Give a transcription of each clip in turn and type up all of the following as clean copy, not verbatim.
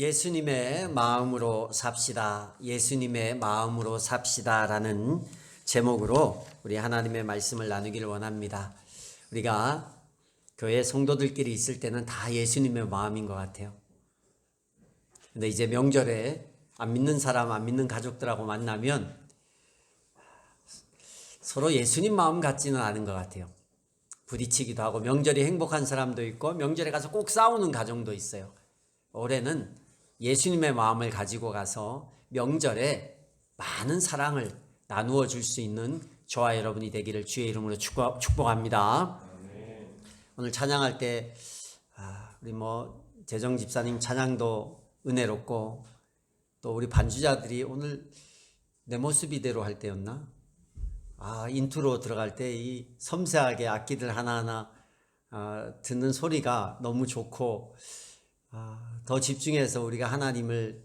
예수님의 마음으로 삽시다. 예수님의 마음으로 삽시다라는 제목으로 우리 하나님의 말씀을 나누기를 원합니다. 우리가 교회 성도들끼리 있을 때는 다 예수님의 마음인 것 같아요. 근데 이제 명절에 안 믿는 사람, 안 믿는 가족들하고 만나면 서로 예수님 마음 같지는 않은 것 같아요. 부딪히기도 하고, 명절이 행복한 사람도 있고 명절에 가서 꼭 싸우는 가정도 있어요. 올해는 예수님의 마음을 가지고 가서 명절에 많은 사랑을 나누어 줄 수 있는 저와 여러분이 되기를 주의 이름으로 축복합니다. 오늘 찬양할 때 우리 재정 집사님 찬양도 은혜롭고, 또 우리 반주자들이 오늘 내 모습 이대로 할 때였나? 인트로 들어갈 때 이 섬세하게 악기들 하나하나 듣는 소리가 너무 좋고, 더 집중해서 우리가 하나님을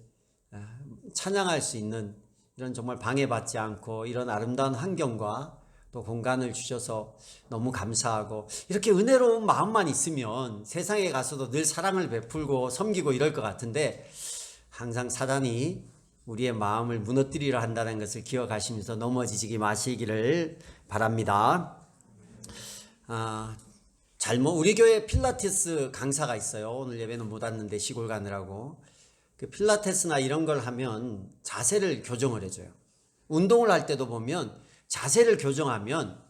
찬양할 수 있는 이런 정말 방해받지 않고 이런 아름다운 환경과 또 공간을 주셔서 너무 감사하고, 이렇게 은혜로운 마음만 있으면 세상에 가서도 늘 사랑을 베풀고 섬기고 이럴 것 같은데, 항상 사단이 우리의 마음을 무너뜨리려 한다는 것을 기억하시면서 넘어지지 마시기를 바랍니다. 우리 교회 필라테스 강사가 있어요. 오늘 예배는 못 왔는데 시골 가느라고. 그 필라테스나 이런 걸 하면 자세를 교정을 해줘요. 운동을 할 때도 보면 자세를 교정하면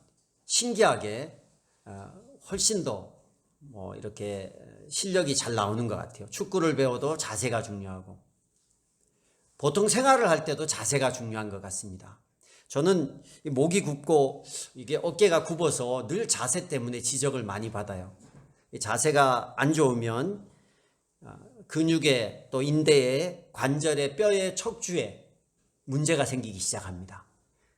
신기하게 훨씬 더 이렇게 실력이 잘 나오는 것 같아요. 축구를 배워도 자세가 중요하고, 보통 생활을 할 때도 자세가 중요한 것 같습니다. 저는 목이 굽고 이게 어깨가 굽어서 늘 자세 때문에 지적을 많이 받아요. 자세가 안 좋으면 근육에, 또 인대에, 관절에, 뼈에, 척추에 문제가 생기기 시작합니다.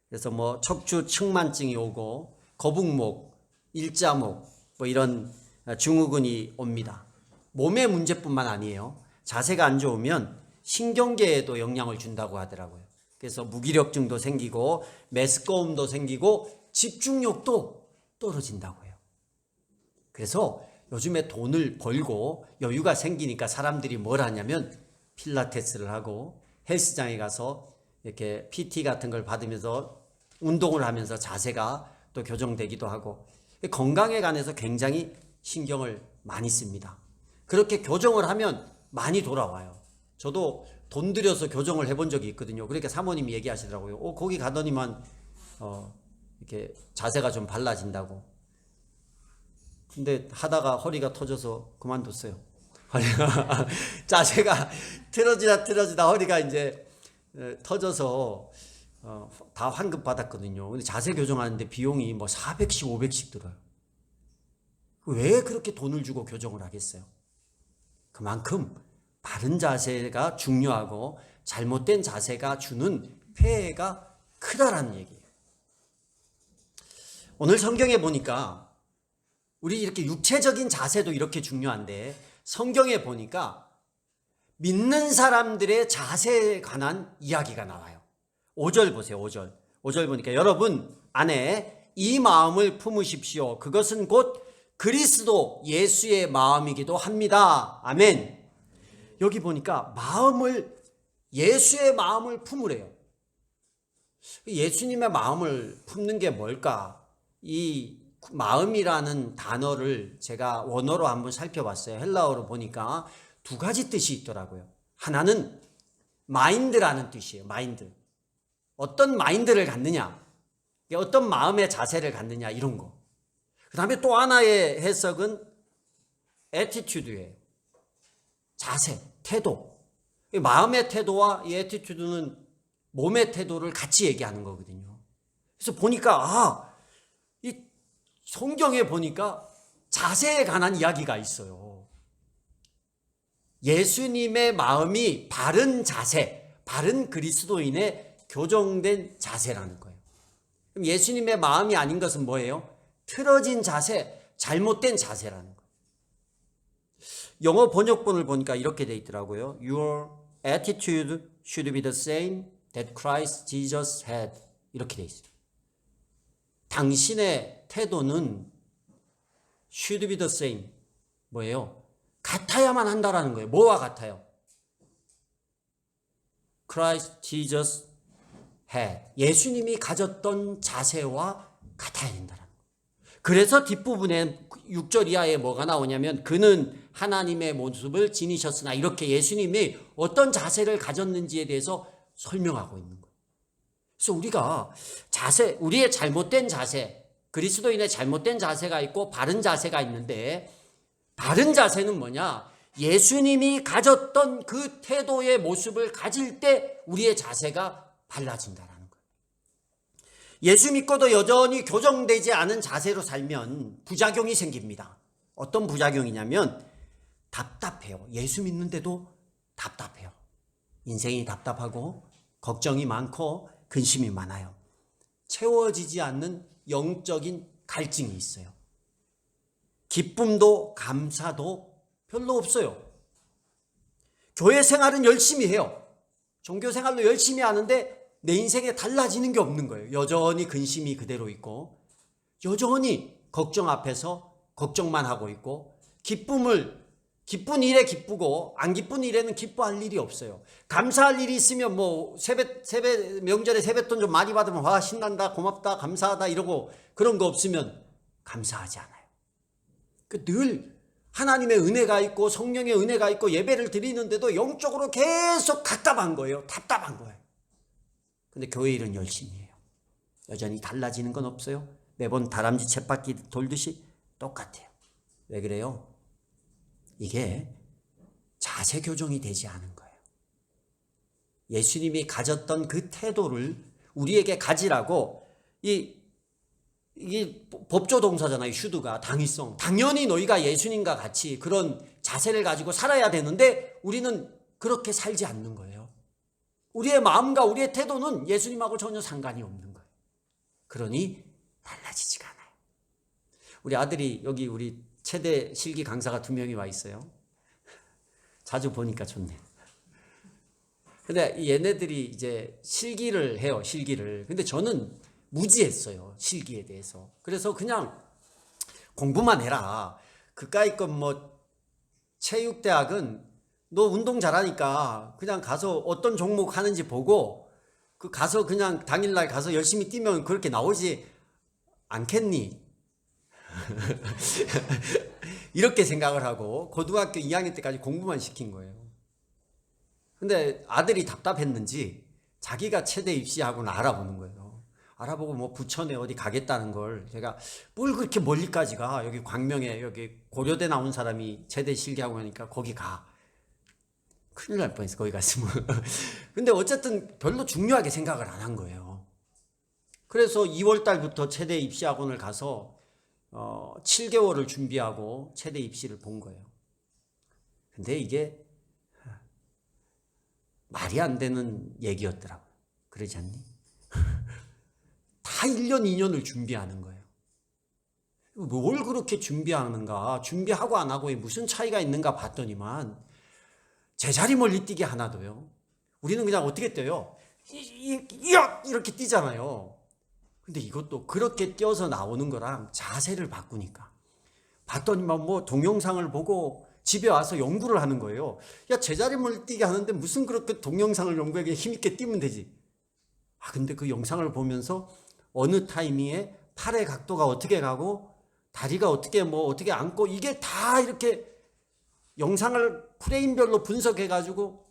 그래서 척추 측만증이 오고, 거북목, 일자목, 이런 증후군이 옵니다. 몸의 문제뿐만 아니에요. 자세가 안 좋으면 신경계에도 영향을 준다고 하더라고요. 그래서 무기력증도 생기고, 메스꺼움도 생기고, 집중력도 떨어진다고 해요. 그래서 요즘에 돈을 벌고 여유가 생기니까 사람들이 뭘 하냐면 필라테스를 하고 헬스장에 가서 이렇게 PT 같은 걸 받으면서 운동을 하면서 자세가 또 교정되기도 하고, 건강에 관해서 굉장히 신경을 많이 씁니다. 그렇게 교정을 하면 많이 돌아와요. 저도 돈 들여서 교정을 해본 적이 있거든요. 그러니까 사모님이 얘기하시더라고요. 거기 가더니만 이렇게 자세가 좀 달라진다고. 근데 하다가 허리가 터져서 그만뒀어요. 자세가 틀어지다 허리가 이제 터져서 다 환급 받았거든요. 근데 자세 교정하는데 비용이 400씩 500씩 들어요. 왜 그렇게 돈을 주고 교정을 하겠어요? 그만큼 바른 자세가 중요하고 잘못된 자세가 주는 폐해가 크다라는 얘기예요. 오늘 성경에 보니까 우리 이렇게 육체적인 자세도 이렇게 중요한데, 성경에 보니까 믿는 사람들의 자세에 관한 이야기가 나와요. 5절 보세요. 5절 보니까 여러분 안에 이 마음을 품으십시오. 그것은 곧 그리스도 예수의 마음이기도 합니다. 아멘. 여기 보니까 예수의 마음을 품으래요. 예수님의 마음을 품는 게 뭘까? 이 마음이라는 단어를 제가 원어로 한번 살펴봤어요. 헬라어로 보니까 두 가지 뜻이 있더라고요. 하나는 마인드라는 뜻이에요. 마인드. 어떤 마인드를 갖느냐, 어떤 마음의 자세를 갖느냐, 이런 거. 그 다음에 또 하나의 해석은 애티튜드예요. 자세, 태도. 마음의 태도와 이 애티튜드는 몸의 태도를 같이 얘기하는 거거든요. 그래서 보니까 이 성경에 보니까 자세에 관한 이야기가 있어요. 예수님의 마음이 바른 자세, 바른 그리스도인의 교정된 자세라는 거예요. 그럼 예수님의 마음이 아닌 것은 뭐예요? 틀어진 자세, 잘못된 자세라는 거예요. 영어 번역본을 보니까 이렇게 돼 있더라고요. Your attitude should be the same that Christ Jesus had. 이렇게 돼 있어요. 당신의 태도는 should be the same. 뭐예요? 같아야만 한다라는 거예요. 뭐와 같아요? Christ Jesus had. 예수님이 가졌던 자세와 같아야 된다는 거예요. 그래서 뒷부분에 6절 이하에 뭐가 나오냐면 그는 하나님의 모습을 지니셨으나 이렇게 예수님이 어떤 자세를 가졌는지에 대해서 설명하고 있는 거예요. 그래서 우리가 우리의 잘못된 자세, 그리스도인의 잘못된 자세가 있고 바른 자세가 있는데 바른 자세는 뭐냐? 예수님이 가졌던 그 태도의 모습을 가질 때 우리의 자세가 달라진다라는 거예요. 예수 믿고도 여전히 교정되지 않은 자세로 살면 부작용이 생깁니다. 어떤 부작용이냐면 답답해요. 예수 믿는데도 답답해요. 인생이 답답하고 걱정이 많고 근심이 많아요. 채워지지 않는 영적인 갈증이 있어요. 기쁨도 감사도 별로 없어요. 교회 생활은 열심히 해요. 종교 생활도 열심히 하는데 내 인생에 달라지는 게 없는 거예요. 여전히 근심이 그대로 있고 여전히 걱정 앞에서 걱정만 하고 있고 기쁜 일에 기쁘고 안 기쁜 일에는 기뻐할 일이 없어요. 감사할 일이 있으면 뭐 명절에 세뱃돈 좀 많이 받으면 와 신난다 고맙다 감사하다 이러고 그런 거 없으면 감사하지 않아요. 늘 하나님의 은혜가 있고 성령의 은혜가 있고 예배를 드리는데도 영적으로 계속 답답한 거예요. 근데 교회 일은 열심히 해요. 여전히 달라지는 건 없어요. 매번 다람쥐 쳇바퀴 돌듯이 똑같아요. 왜 그래요? 이게 자세 교정이 되지 않은 거예요. 예수님이 가졌던 그 태도를 우리에게 가지라고 이게 법조 동사잖아요. 슈드가 당위성. 당연히 너희가 예수님과 같이 그런 자세를 가지고 살아야 되는데 우리는 그렇게 살지 않는 거예요. 우리의 마음과 우리의 태도는 예수님하고 전혀 상관이 없는 거예요. 그러니 달라지지가 않아요. 우리 아들이 여기 우리 최대 실기 강사가 2명이 와 있어요. 자주 보니까 좋네. 근데 얘네들이 이제 실기를 해요. 근데 저는 무지했어요. 실기에 대해서. 그래서 그냥 공부만 해라. 그까이 건 뭐 체육대학은 너 운동 잘하니까 그냥 가서 어떤 종목 하는지 보고 가서 그냥 당일날 가서 열심히 뛰면 그렇게 나오지 않겠니? 이렇게 생각을 하고 고등학교 2학년 때까지 공부만 시킨 거예요. 근데 아들이 답답했는지 자기가 체대 입시하고는 알아보는 거예요. 알아보고 뭐 부천에 어디 가겠다는 걸 제가 뭘 그렇게 멀리까지 가. 여기 광명에 여기 고려대 나온 사람이 체대 실기하고 하니까 거기 가. 큰일 날 뻔했어 거기 갔으면. 근데 어쨌든 별로 중요하게 생각을 안 한 거예요. 그래서 2월 달부터 체대 입시학원을 가서 7개월을 준비하고 체대 입시를 본 거예요. 근데 이게 말이 안 되는 얘기였더라고요. 그러지 않니? 다 1년, 2년을 준비하는 거예요. 뭘 그렇게 준비하는가? 준비하고 안 하고에 무슨 차이가 있는가 봤더니만 제자리 멀리 뛰기 하나도요. 우리는 그냥 어떻게 뛰어요? 이렇게 뛰잖아요. 근데 이것도 그렇게 뛰어서 나오는 거랑 자세를 바꾸니까 봤더니만 뭐 동영상을 보고 집에 와서 연구를 하는 거예요. 야, 제자리 멀리 뛰기 하는데 무슨 그렇게 동영상을 연구하게 힘있게 뛰면 되지. 근데 그 영상을 보면서 어느 타이밍에 팔의 각도가 어떻게 가고 다리가 어떻게 앉고 이게 다 이렇게 영상을 프레임별로 분석해가지고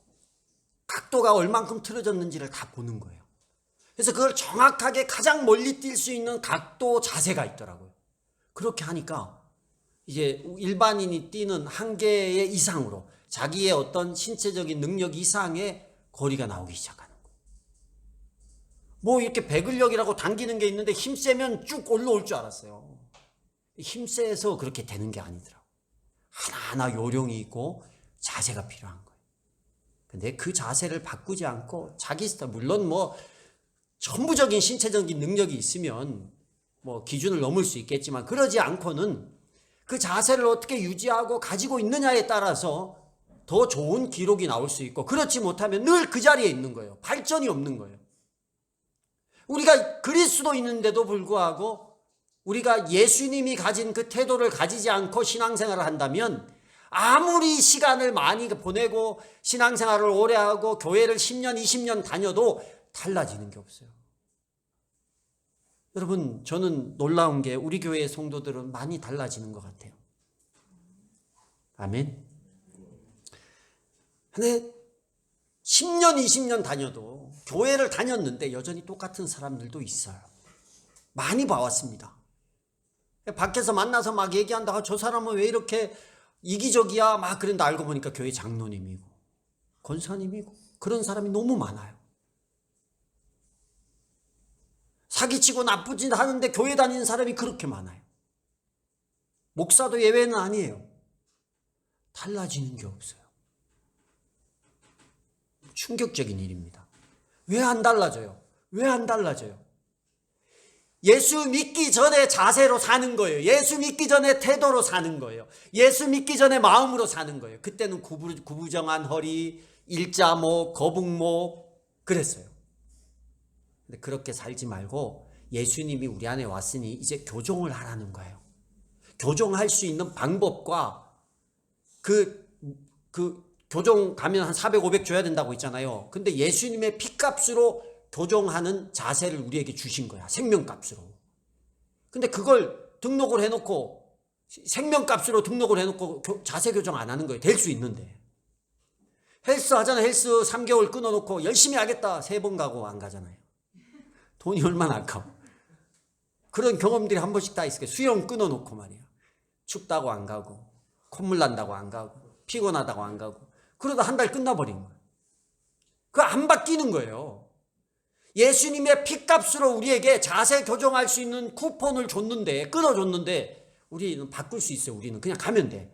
각도가 얼만큼 틀어졌는지를 다 보는 거예요. 그래서 그걸 정확하게 가장 멀리 뛸 수 있는 각도 자세가 있더라고요. 그렇게 하니까 이제 일반인이 뛰는 한계 이상으로 자기의 어떤 신체적인 능력 이상의 거리가 나오기 시작하는 거예요. 뭐 이렇게 배근력이라고 당기는 게 있는데 힘 세면 쭉 올라올 줄 알았어요. 힘 세서 그렇게 되는 게 아니더라고요. 하나하나 요령이 있고 자세가 필요한 거예요. 근데 그 자세를 바꾸지 않고 자기 스타일, 물론 뭐 전부적인 신체적인 능력이 있으면 뭐 기준을 넘을 수 있겠지만 그러지 않고는 그 자세를 어떻게 유지하고 가지고 있느냐에 따라서 더 좋은 기록이 나올 수 있고 그렇지 못하면 늘 그 자리에 있는 거예요. 발전이 없는 거예요. 우리가 그리스도인인데도 불구하고 우리가 예수님이 가진 그 태도를 가지지 않고 신앙생활을 한다면 아무리 시간을 많이 보내고 신앙생활을 오래 하고 교회를 10년, 20년 다녀도 달라지는 게 없어요. 여러분, 저는 놀라운 게 우리 교회의 성도들은 많이 달라지는 것 같아요. 아멘. 근데 10년, 20년 다녀도 교회를 다녔는데 여전히 똑같은 사람들도 있어요. 많이 봐왔습니다. 밖에서 만나서 막 얘기한다가 저 사람은 왜 이렇게 이기적이야 막 그런데 알고 보니까 교회 장로님이고 권사님이고 그런 사람이 너무 많아요. 사기치고 나쁜 짓 하는데 교회 다니는 사람이 그렇게 많아요. 목사도 예외는 아니에요. 달라지는 게 없어요. 충격적인 일입니다. 왜 안 달라져요? 왜 안 달라져요? 예수 믿기 전에 자세로 사는 거예요. 예수 믿기 전에 태도로 사는 거예요. 예수 믿기 전에 마음으로 사는 거예요. 그때는 구부정한 허리, 일자목, 거북목 그랬어요. 근데 그렇게 살지 말고 예수님이 우리 안에 왔으니 이제 교종을 하라는 거예요. 교종할 수 있는 방법과 그 교종 가면 한 400, 500 줘야 된다고 있잖아요. 근데 예수님의 피값으로 교종하는 자세를 우리에게 주신 거야. 생명값으로. 근데 그걸 등록을 해놓고 생명값으로 등록을 해놓고 자세 교정 안 하는 거예요. 될 수 있는데. 헬스 하잖아요. 헬스 3개월 끊어놓고 열심히 하겠다. 3번 가고 안 가잖아요. 돈이 얼마나 아까워. 그런 경험들이 한 번씩 다 있을 거예요. 수영 끊어놓고 말이야. 춥다고 안 가고 콧물 난다고 안 가고 피곤하다고 안 가고 그러다 한 달 끝나버린 거예요. 그거 안 바뀌는 거예요. 예수님의 피값으로 우리에게 자세 교정할 수 있는 쿠폰을 줬는데 끊어줬는데 우리는 바꿀 수 있어요. 우리는 그냥 가면 돼.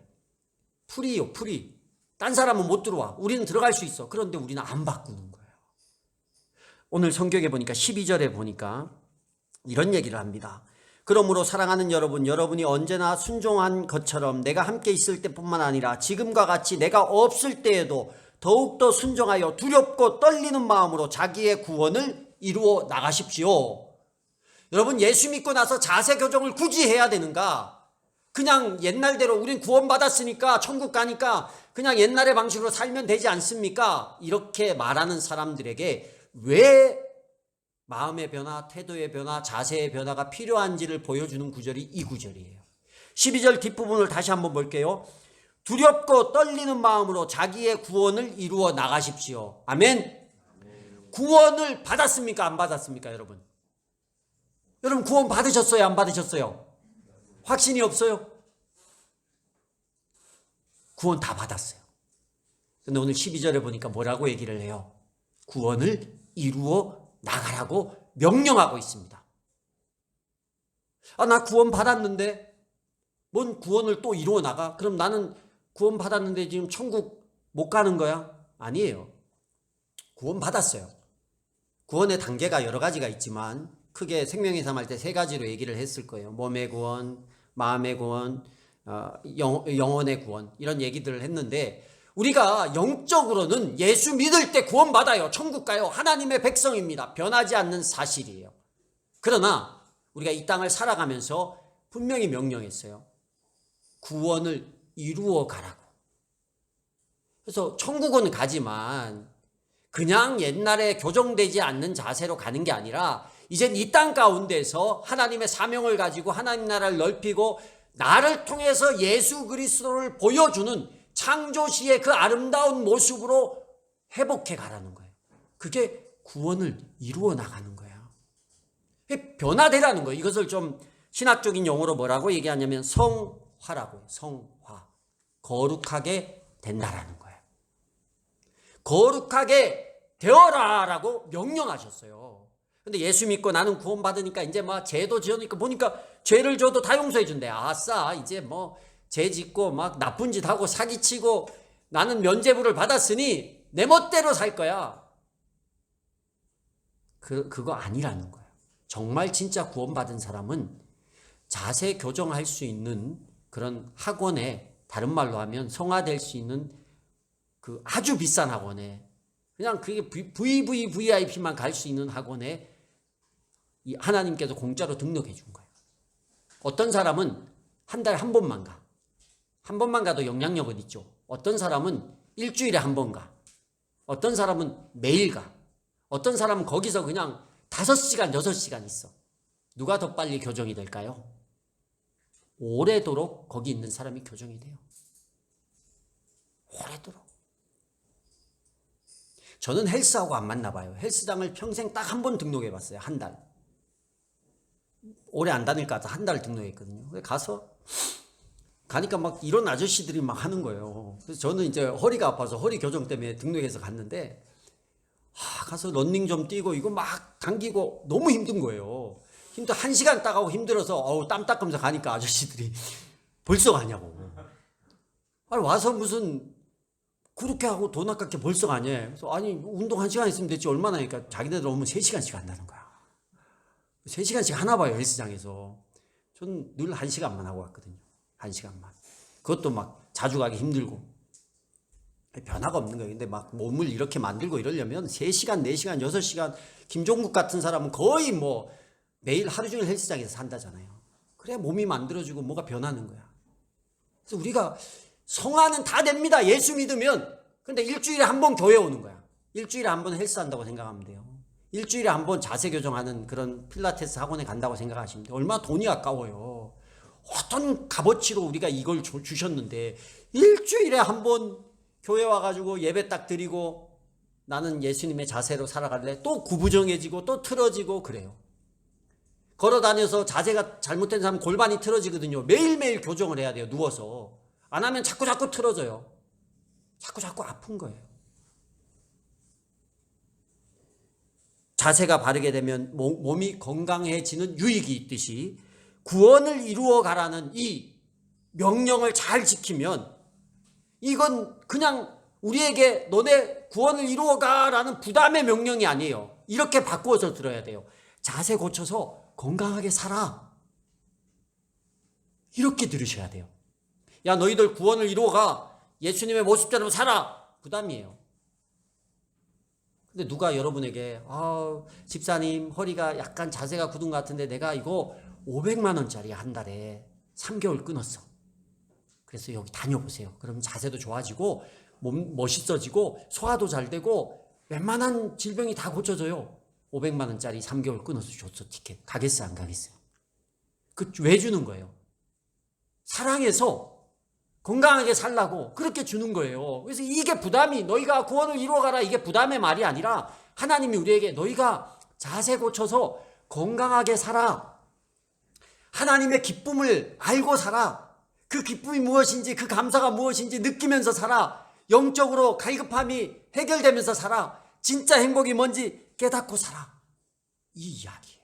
프리요 프리. 딴 사람은 못 들어와. 우리는 들어갈 수 있어. 그런데 우리는 안 바꾸는 거예요. 오늘 성경에 보니까 12절에 보니까 이런 얘기를 합니다. 그러므로 사랑하는 여러분, 여러분이 언제나 순종한 것처럼 내가 함께 있을 때뿐만 아니라 지금과 같이 내가 없을 때에도 더욱더 순종하여 두렵고 떨리는 마음으로 자기의 구원을 이루어 나가십시오. 여러분, 예수 믿고 나서 자세 교정을 굳이 해야 되는가? 그냥 옛날대로 우린 구원받았으니까 천국 가니까 그냥 옛날의 방식으로 살면 되지 않습니까? 이렇게 말하는 사람들에게 왜 마음의 변화, 태도의 변화, 자세의 변화가 필요한지를 보여주는 구절이 이 구절이에요. 12절 뒷부분을 다시 한번 볼게요. 두렵고 떨리는 마음으로 자기의 구원을 이루어 나가십시오. 아멘. 구원을 받았습니까? 안 받았습니까? 여러분 구원 받으셨어요? 안 받으셨어요? 확신이 없어요? 구원 다 받았어요. 근데 오늘 12절에 보니까 뭐라고 얘기를 해요? 구원을 이루어 나가라고 명령하고 있습니다. 나 구원 받았는데 뭔 구원을 또 이루어 나가? 그럼 나는 구원 받았는데 지금 천국 못 가는 거야? 아니에요. 구원 받았어요. 구원의 단계가 여러 가지가 있지만 크게 생명의 삶 할 때 3가지로 얘기를 했을 거예요. 몸의 구원, 마음의 구원, 영혼의 구원 이런 얘기들을 했는데 우리가 영적으로는 예수 믿을 때 구원받아요. 천국 가요. 하나님의 백성입니다. 변하지 않는 사실이에요. 그러나 우리가 이 땅을 살아가면서 분명히 명령했어요. 구원을 이루어 가라고. 그래서 천국은 가지만 그냥 옛날에 교정되지 않는 자세로 가는 게 아니라 이젠 이 땅 가운데서 하나님의 사명을 가지고 하나님 나라를 넓히고 나를 통해서 예수 그리스도를 보여주는 창조시의 그 아름다운 모습으로 회복해 가라는 거예요. 그게 구원을 이루어 나가는 거예요. 변화되라는 거예요. 이것을 좀 신학적인 용어로 뭐라고 얘기하냐면 성화라고요. 성화. 거룩하게 된다라는 거예요. 거룩하게 되어라라고 명령하셨어요. 근데 예수 믿고 나는 구원받으니까 이제 막 죄도 지으니까 보니까 죄를 져도 다 용서해 준대. 아싸, 이제 뭐 죄 짓고 막 나쁜 짓 하고 사기치고 나는 면죄부를 받았으니 내 멋대로 살 거야. 그거 아니라는 거예요. 정말 진짜 구원받은 사람은 자세 교정할 수 있는 그런 학원에, 다른 말로 하면 성화될 수 있는 그 아주 비싼 학원에, 그냥 그게 VVVIP만 갈 수 있는 학원에 이 하나님께서 공짜로 등록해 준 거예요. 어떤 사람은 한 달에 한 번만 가. 한 번만 가도 영향력은 있죠. 어떤 사람은 일주일에 한 번 가. 어떤 사람은 매일 가. 어떤 사람은 거기서 그냥 5시간, 6시간 있어. 누가 더 빨리 교정이 될까요? 오래도록 거기 있는 사람이 교정이 돼요. 오래도록. 저는 헬스하고 안 맞나 봐요. 헬스장을 평생 딱 한 번 등록해 봤어요. 한 달. 오래 안 다닐 것 같아 한 달 등록했거든요. 가서 가니까 막 이런 아저씨들이 막 하는 거예요. 그래서 저는 이제 허리가 아파서 허리 교정 때문에 등록해서 갔는데 가서 런닝 좀 뛰고 이거 막 당기고 너무 힘든 거예요. 1시간 딱 하고 힘들어서 땀 닦으면서 가니까 아저씨들이 벌써 가냐고. 아니 와서 무슨 그렇게 하고 돈 아깝게 벌써 가냐. 그래서 아니 운동 1시간 있으면 됐지 얼마나 하니까 자기네들 오면 3시간씩 한다는 거야. 3시간씩 하나 봐요 헬스장에서. 전 늘 1시간만 하고 왔거든요. 1시간만. 그것도 막 자주 가기 힘들고 변화가 없는 거예요. 근데 막 몸을 이렇게 만들고 이러려면 3시간, 4시간, 6시간 김종국 같은 사람은 거의 뭐 매일 하루 종일 헬스장에서 산다잖아요. 그래야 몸이 만들어지고 뭐가 변하는 거야. 그래서 우리가 성화는 다 됩니다. 예수 믿으면. 근데 일주일에 한 번 교회 오는 거야. 일주일에 한 번 헬스한다고 생각하면 돼요. 일주일에 한 번 자세 교정하는 그런 필라테스 학원에 간다고 생각하시면 돼요. 얼마나 돈이 아까워요. 어떤 값어치로 우리가 이걸 주셨는데 일주일에 한 번 교회 와가지고 예배 딱 드리고 나는 예수님의 자세로 살아갈래? 또 구부정해지고 또 틀어지고 그래요. 걸어다녀서 자세가 잘못된 사람은 골반이 틀어지거든요. 매일매일 교정을 해야 돼요. 누워서. 안 하면 자꾸 틀어져요. 자꾸 아픈 거예요. 자세가 바르게 되면 몸이 건강해지는 유익이 있듯이 구원을 이루어 가라는 이 명령을 잘 지키면 이건 그냥 우리에게 너네 구원을 이루어 가라는 부담의 명령이 아니에요. 이렇게 바꾸어서 들어야 돼요. 자세 고쳐서 건강하게 살아. 이렇게 들으셔야 돼요. 야 너희들 구원을 이루어 가. 예수님의 모습대로 살아. 부담이에요. 근데 누가 여러분에게 집사님 허리가 약간 자세가 굳은 것 같은데 내가 이거 500만 원짜리 한 달에 3개월 끊었어. 그래서 여기 다녀보세요. 그러면 자세도 좋아지고 몸 멋있어지고 소화도 잘 되고 웬만한 질병이 다 고쳐져요. 500만 원짜리 3개월 끊어서 줬어 티켓. 가겠어요 안 가겠어요? 왜 주는 거예요? 사랑해서 건강하게 살라고 그렇게 주는 거예요. 그래서 이게 부담이 너희가 구원을 이루어가라 이게 부담의 말이 아니라 하나님이 우리에게 너희가 자세 고쳐서 건강하게 살아. 하나님의 기쁨을 알고 살아. 그 기쁨이 무엇인지 그 감사가 무엇인지 느끼면서 살아. 영적으로 갈급함이 해결되면서 살아. 진짜 행복이 뭔지 깨닫고 살아. 이 이야기예요.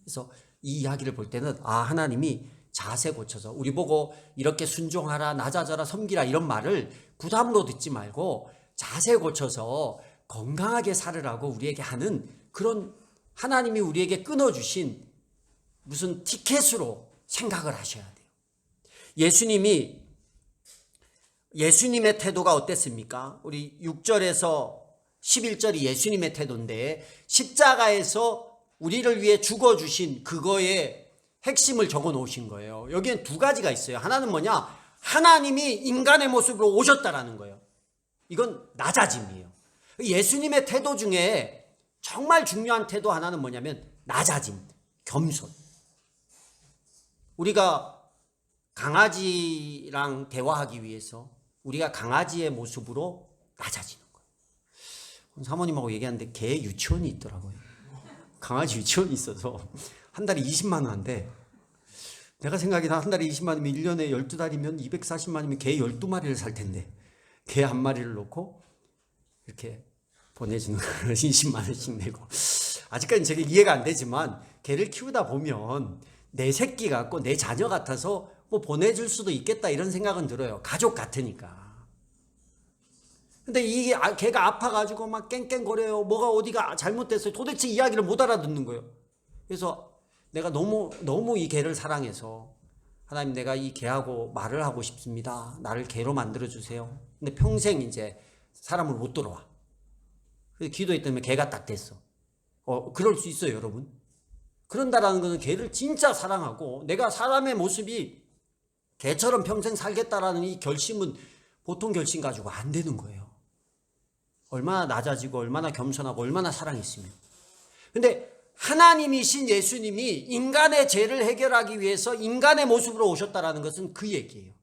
그래서 이 이야기를 볼 때는 하나님이 자세 고쳐서 우리 보고 이렇게 순종하라 낮아져라 섬기라 이런 말을 부담으로 듣지 말고 자세 고쳐서 건강하게 살으라고 우리에게 하는 그런 하나님이 우리에게 끊어주신 무슨 티켓으로 생각을 하셔야 돼요. 예수님의 태도가 어땠습니까? 우리 6절에서 11절이 예수님의 태도인데 십자가에서 우리를 위해 죽어주신 그거의 핵심을 적어 놓으신 거예요. 여기엔 2가지가 있어요. 하나는 뭐냐? 하나님이 인간의 모습으로 오셨다라는 거예요. 이건 낮아짐이에요. 예수님의 태도 중에 정말 중요한 태도 하나는 뭐냐면 낮아짐, 겸손. 우리가 강아지랑 대화하기 위해서 우리가 강아지의 모습으로 낮아지는 거예요. 사모님하고 얘기하는데 개 유치원이 있더라고요. 강아지 유치원이 있어서 한 달에 20만 원 한대. 내가 생각이나 한 달에 20만 원이면 1년에 12달이면 240만이면 개 12마리를 살 텐데 개 한 마리를 놓고 이렇게 보내주는 거예요. 20만 원씩 내고. 아직까지는 제가 이해가 안 되지만 개를 키우다 보면 내 새끼 같고 내 자녀 같아서 뭐 보내줄 수도 있겠다 이런 생각은 들어요. 가족 같으니까. 근데 이게 개가 아파가지고 막 깽깽거려요. 뭐가 어디가 잘못됐어요. 도대체 이야기를 못 알아듣는 거예요. 그래서 내가 너무 이 개를 사랑해서 하나님 내가 이 개하고 말을 하고 싶습니다. 나를 개로 만들어주세요. 근데 평생 이제 사람을 못 돌아와. 그래서 기도했더니 개가 딱 됐어. 그럴 수 있어요 여러분. 그런다라는 것은 개를 진짜 사랑하고 내가 사람의 모습이 개처럼 평생 살겠다라는 이 결심은 보통 결심 가지고 안 되는 거예요. 얼마나 낮아지고 얼마나 겸손하고 얼마나 사랑했으면. 근데 하나님이신 예수님이 인간의 죄를 해결하기 위해서 인간의 모습으로 오셨다라는 것은 그 얘기예요.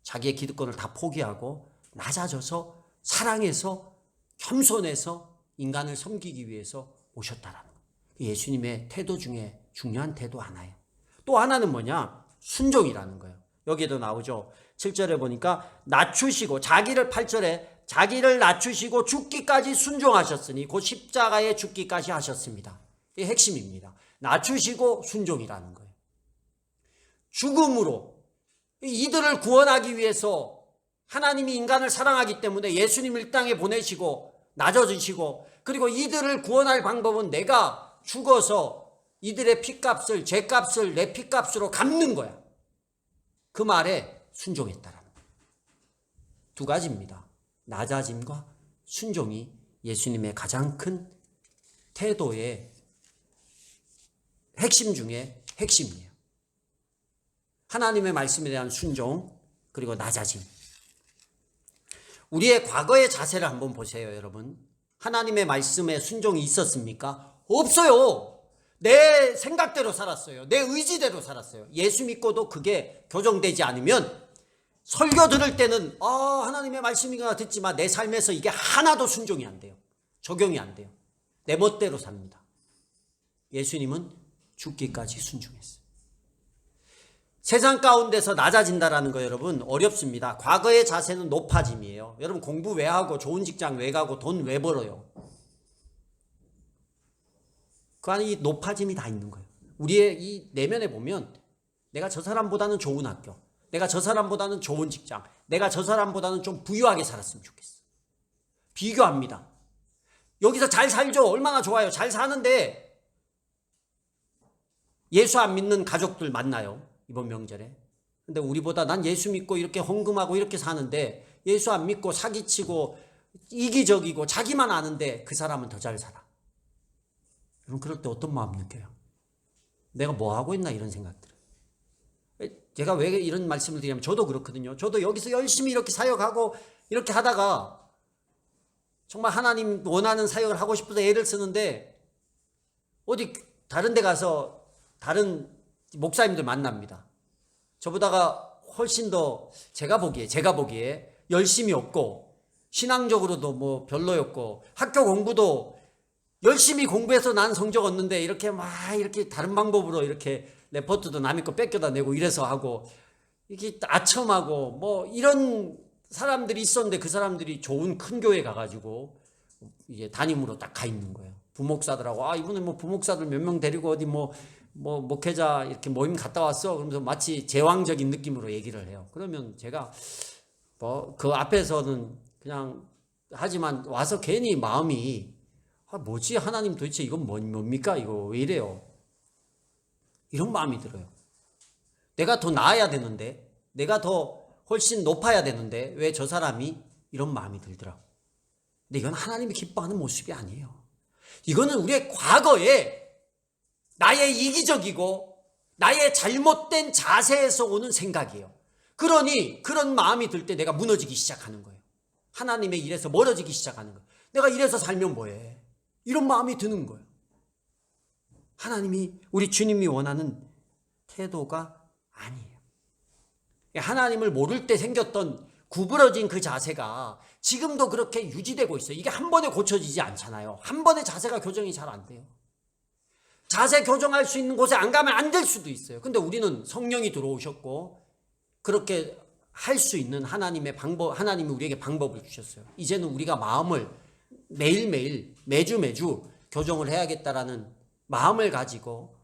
자기의 기득권을 다 포기하고 낮아져서 사랑해서 겸손해서 인간을 섬기기 위해서 오셨다라는 거예요. 예수님의 태도 중에 중요한 태도 하나예요. 또 하나는 뭐냐? 순종이라는 거예요. 여기에도 나오죠. 7절에 보니까 낮추시고, 자기를 8절에 자기를 낮추시고 죽기까지 순종하셨으니 곧 십자가에 죽기까지 하셨습니다. 이게 핵심입니다. 낮추시고 순종이라는 거예요. 죽음으로 이들을 구원하기 위해서 하나님이 인간을 사랑하기 때문에 예수님을 이 땅에 보내시고 낮아지시고, 그리고 이들을 구원할 방법은 내가 죽어서 이들의 피값을, 죄값을 내 피값으로 갚는 거야. 그 말에 순종했다라는 거예요. 두 가지입니다. 낮아짐과 순종이 예수님의 가장 큰 태도의 핵심 중에 핵심이에요. 하나님의 말씀에 대한 순종, 그리고 낮아짐. 우리의 과거의 자세를 한번 보세요, 여러분. 하나님의 말씀에 순종이 있었습니까? 없어요. 내 생각대로 살았어요. 내 의지대로 살았어요. 예수 믿고도 그게 교정되지 않으면 설교 들을 때는 하나님의 말씀이구나 듣지만 내 삶에서 이게 하나도 순종이 안 돼요. 적용이 안 돼요. 내 멋대로 삽니다. 예수님은 죽기까지 순종했어요. 세상 가운데서 낮아진다라는 거 여러분 어렵습니다. 과거의 자세는 높아짐이에요. 여러분 공부 왜 하고 좋은 직장 왜 가고 돈 왜 벌어요? 그 안에 이 높아짐이 다 있는 거예요. 우리의 이 내면에 보면 내가 저 사람보다는 좋은 학교, 내가 저 사람보다는 좋은 직장, 내가 저 사람보다는 좀 부유하게 살았으면 좋겠어. 비교합니다. 여기서 잘 살죠. 얼마나 좋아요. 잘 사는데 예수 안 믿는 가족들 만나요. 이번 명절에. 근데 우리보다 난 예수 믿고 이렇게 헌금하고 이렇게 사는데 예수 안 믿고 사기치고 이기적이고 자기만 아는데 그 사람은 더 잘 살아. 여러분 그럴 때 어떤 마음 느껴요? 내가 뭐 하고 있나 이런 생각들. 제가 왜 이런 말씀을 드리냐면 저도 그렇거든요. 저도 여기서 열심히 이렇게 사역하고 이렇게 하다가 정말 하나님 원하는 사역을 하고 싶어서 애를 쓰는데 어디 다른 데 가서 다른 목사님들 만납니다. 저보다가 훨씬 더 제가 보기에 열심히 없고 신앙적으로도 뭐 별로였고 학교 공부도 열심히 공부해서 난 성적 얻는데 이렇게 막 이렇게 다른 방법으로 이렇게 레포트도 남의 거 뺏겨다 내고 이래서 하고 이렇게 아첨하고 뭐 이런 사람들이 있었는데 그 사람들이 좋은 큰 교회 가가지고 이제 담임으로 딱 가 있는 거예요. 부목사들하고 이번에 뭐 부목사들 몇 명 데리고 어디 뭐 목회자 이렇게 모임 갔다 왔어. 그러면서 마치 제왕적인 느낌으로 얘기를 해요. 그러면 제가 뭐 그 앞에서는 그냥 하지만 와서 괜히 마음이 뭐지 하나님 도대체 이건 뭡니까 이거 왜 이래요? 이런 마음이 들어요. 내가 더 나아야 되는데 내가 더 훨씬 높아야 되는데 왜 저 사람이 이런 마음이 들더라고. 근데 이건 하나님이 기뻐하는 모습이 아니에요. 이거는 우리의 과거에 나의 이기적이고 나의 잘못된 자세에서 오는 생각이에요. 그러니 그런 마음이 들 때 내가 무너지기 시작하는 거예요. 하나님의 일에서 멀어지기 시작하는 거예요. 내가 이래서 살면 뭐해? 이런 마음이 드는 거예요. 하나님이 우리 주님이 원하는 태도가 아니에요. 하나님을 모를 때 생겼던 구부러진 그 자세가 지금도 그렇게 유지되고 있어요. 이게 한 번에 고쳐지지 않잖아요. 한 번에 자세가 교정이 잘 안 돼요. 자세 교정할 수 있는 곳에 안 가면 안 될 수도 있어요. 근데 우리는 성령이 들어오셨고 그렇게 할 수 있는 하나님의 방법, 하나님이 우리에게 방법을 주셨어요. 이제는 우리가 마음을 매일매일 매주 교정을 해야겠다라는 마음을 가지고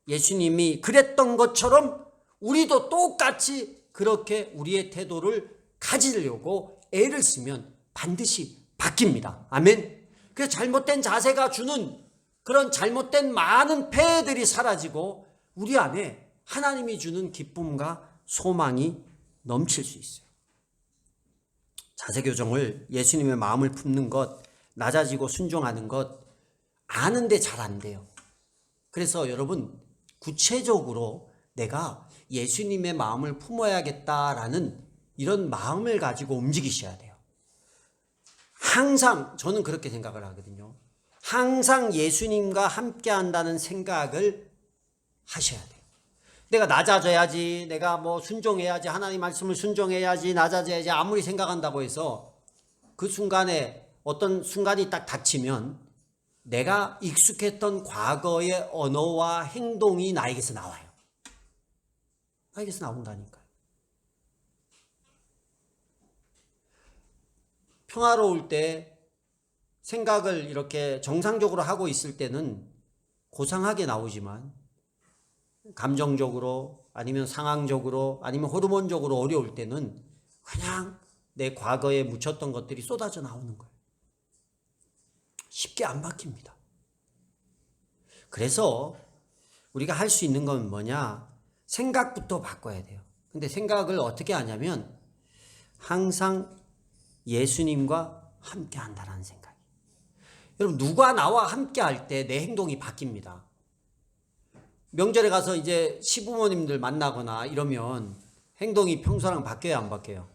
예수님이 그랬던 것처럼 우리도 똑같이 그렇게 우리의 태도를 가지려고 애를 쓰면 반드시 바뀝니다. 아멘. 그래서 잘못된 자세가 주는 그런 잘못된 많은 폐해들이 사라지고 우리 안에 하나님이 주는 기쁨과 소망이 넘칠 수 있어요. 자세 교정을 예수님의 마음을 품는 것, 낮아지고 순종하는 것 아는데 잘 안 돼요. 그래서 여러분 구체적으로 내가 예수님의 마음을 품어야겠다라는 이런 마음을 가지고 움직이셔야 돼요. 항상 저는 그렇게 생각을 하거든요. 항상 예수님과 함께 한다는 생각을 하셔야 돼요. 내가 낮아져야지, 내가 뭐 순종해야지, 하나님 말씀을 순종해야지, 낮아져야지 아무리 생각한다고 해서 그 순간에 어떤 순간이 딱 닥치면 내가 익숙했던 과거의 언어와 행동이 나에게서 나와요. 나에게서 나온다니까요. 평화로울 때 생각을 이렇게 정상적으로 하고 있을 때는 고상하게 나오지만 감정적으로 아니면 상황적으로 아니면 호르몬적으로 어려울 때는 그냥 내 과거에 묻혔던 것들이 쏟아져 나오는 거예요. 쉽게 안 바뀝니다. 그래서 우리가 할 수 있는 건 뭐냐? 생각부터 바꿔야 돼요. 근데 생각을 어떻게 하냐면 항상 예수님과 함께 한다는 생각. 여러분, 누가 나와 함께 할 때 내 행동이 바뀝니다. 명절에 가서 이제 시부모님들 만나거나 이러면 행동이 평소랑 바뀌어요, 안 바뀌어요?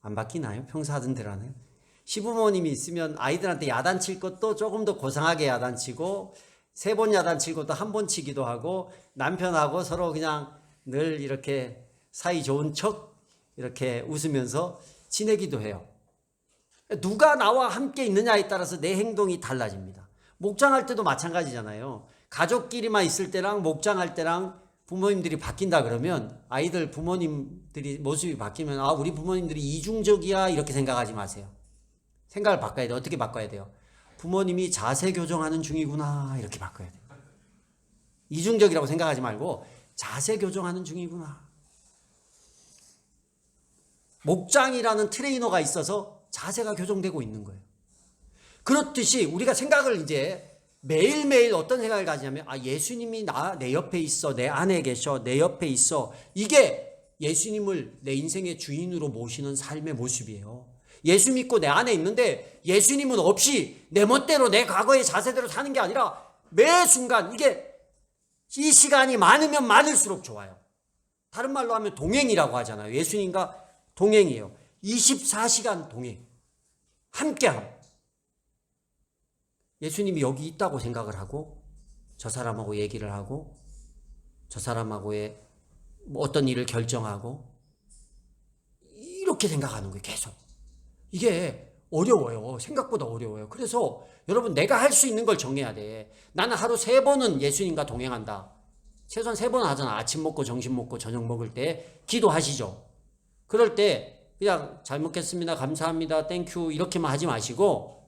안 바뀌나요? 평소 하던 대로 하나요? 시부모님이 있으면 아이들한테 야단칠 것도 조금 더 고상하게 야단치고 3번 야단칠 것도 1번 치기도 하고 남편하고 서로 그냥 늘 이렇게 사이 좋은 척 이렇게 웃으면서 지내기도 해요. 누가 나와 함께 있느냐에 따라서 내 행동이 달라집니다. 목장할 때도 마찬가지잖아요. 가족끼리만 있을 때랑 목장할 때랑 부모님들이 바뀐다 그러면 아이들 부모님들이 모습이 바뀌면 아, 우리 부모님들이 이중적이야 이렇게 생각하지 마세요. 생각을 바꿔야 돼요. 어떻게 바꿔야 돼요? 부모님이 자세 교정하는 중이구나 이렇게 바꿔야 돼요. 이중적이라고 생각하지 말고 자세 교정하는 중이구나. 목장이라는 트레이너가 있어서 자세가 교정되고 있는 거예요. 그렇듯이 우리가 생각을 이제 매일매일 어떤 생각을 가지냐면 아, 예수님이 내 옆에 있어, 내 안에 계셔, 내 옆에 있어. 이게 예수님을 내 인생의 주인으로 모시는 삶의 모습이에요. 예수 믿고 내 안에 있는데 예수님은 없이 내 멋대로 내 과거의 자세대로 사는 게 아니라 매 순간 이게 이 시간이 많으면 많을수록 좋아요. 다른 말로 하면 동행이라고 하잖아요. 예수님과 동행이에요. 24시간 동행. 함께함. 예수님이 여기 있다고 생각을 하고 저 사람하고 얘기를 하고 저 사람하고의 어떤 일을 결정하고 이렇게 생각하는 거예요. 계속. 이게 어려워요. 생각보다 어려워요. 그래서 여러분 내가 할 수 있는 걸 정해야 돼. 나는 하루 3번은 예수님과 동행한다. 최소한 3번 하잖아. 아침 먹고 점심 먹고 저녁 먹을 때 기도하시죠. 그럴 때 그냥 잘 먹겠습니다. 감사합니다. 땡큐 이렇게만 하지 마시고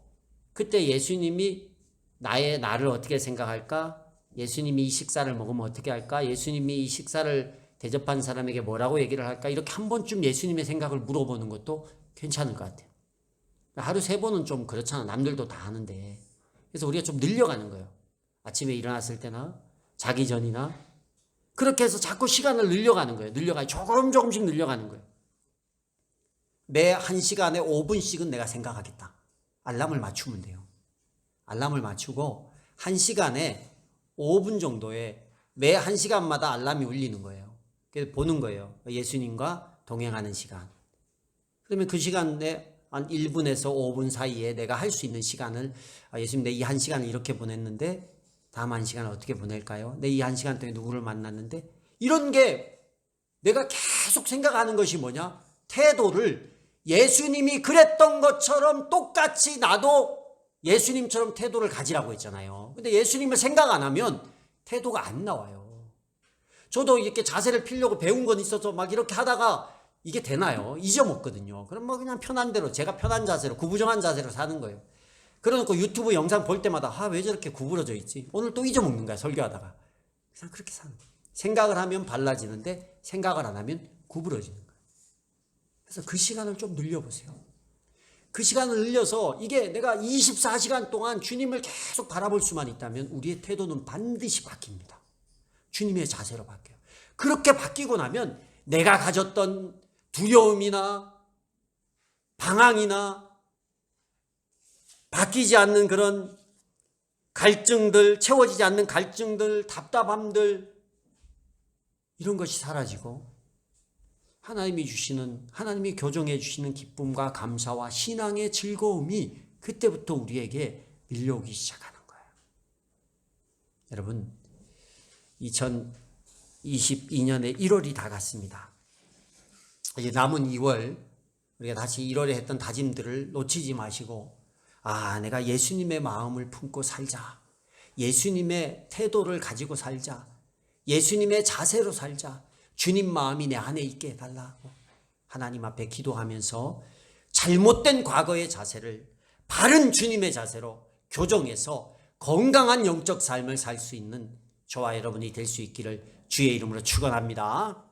그때 예수님이 나를 어떻게 생각할까? 예수님이 이 식사를 먹으면 어떻게 할까? 예수님이 이 식사를 대접한 사람에게 뭐라고 얘기를 할까? 이렇게 한 번쯤 예수님의 생각을 물어보는 것도 괜찮을 것 같아요. 하루 3번은 좀 그렇잖아. 남들도 다 하는데. 그래서 우리가 좀 늘려가는 거예요. 아침에 일어났을 때나 자기 전이나 그렇게 해서 자꾸 시간을 늘려가는 거예요. 조금씩 늘려가는 거예요. 매 1시간에 5분씩은 내가 생각하겠다. 알람을 맞추면 돼요. 알람을 맞추고 1시간에 5분 정도에 매 1시간마다 알람이 울리는 거예요. 그래서 보는 거예요. 예수님과 동행하는 시간. 그러면 그 시간에 한 1분에서 5분 사이에 내가 할 수 있는 시간을 예수님 내 이 1시간을 이렇게 보냈는데 다음 1시간을 어떻게 보낼까요? 내 이 1시간 동안 누구를 만났는데 이런 게 내가 계속 생각하는 것이 뭐냐? 태도를 예수님이 그랬던 것처럼 똑같이 나도 예수님처럼 태도를 가지라고 했잖아요. 근데 예수님을 생각 안 하면 태도가 안 나와요. 저도 이렇게 자세를 피려고 배운 건 있어서 막 이렇게 하다가 이게 되나요? 잊어먹거든요. 그럼 뭐 그냥 편한 대로 제가 편한 자세로 구부정한 자세로 사는 거예요. 그러놓고 유튜브 영상 볼 때마다 왜 저렇게 구부러져 있지? 오늘 또 잊어먹는 거야 설교하다가. 그냥 그렇게 사는 거예요. 생각을 하면 발라지는데 생각을 안 하면 구부러지는 거예요. 그래서 그 시간을 좀 늘려보세요. 그 시간을 늘려서 이게 내가 24시간 동안 주님을 계속 바라볼 수만 있다면 우리의 태도는 반드시 바뀝니다. 주님의 자세로 바뀌어요. 그렇게 바뀌고 나면 내가 가졌던 두려움이나 방황이나 바뀌지 않는 그런 갈증들, 채워지지 않는 갈증들, 답답함들 이런 것이 사라지고 하나님이 교정해 주시는 기쁨과 감사와 신앙의 즐거움이 그때부터 우리에게 밀려오기 시작하는 거예요. 여러분, 2022년의 1월이 다 갔습니다. 이제 남은 2월, 우리가 다시 1월에 했던 다짐들을 놓치지 마시고, 내가 예수님의 마음을 품고 살자. 예수님의 태도를 가지고 살자. 예수님의 자세로 살자. 주님 마음이 내 안에 있게 해달라고 하나님 앞에 기도하면서 잘못된 과거의 자세를 바른 주님의 자세로 교정해서 건강한 영적 삶을 살 수 있는 저와 여러분이 될 수 있기를 주의 이름으로 축원합니다.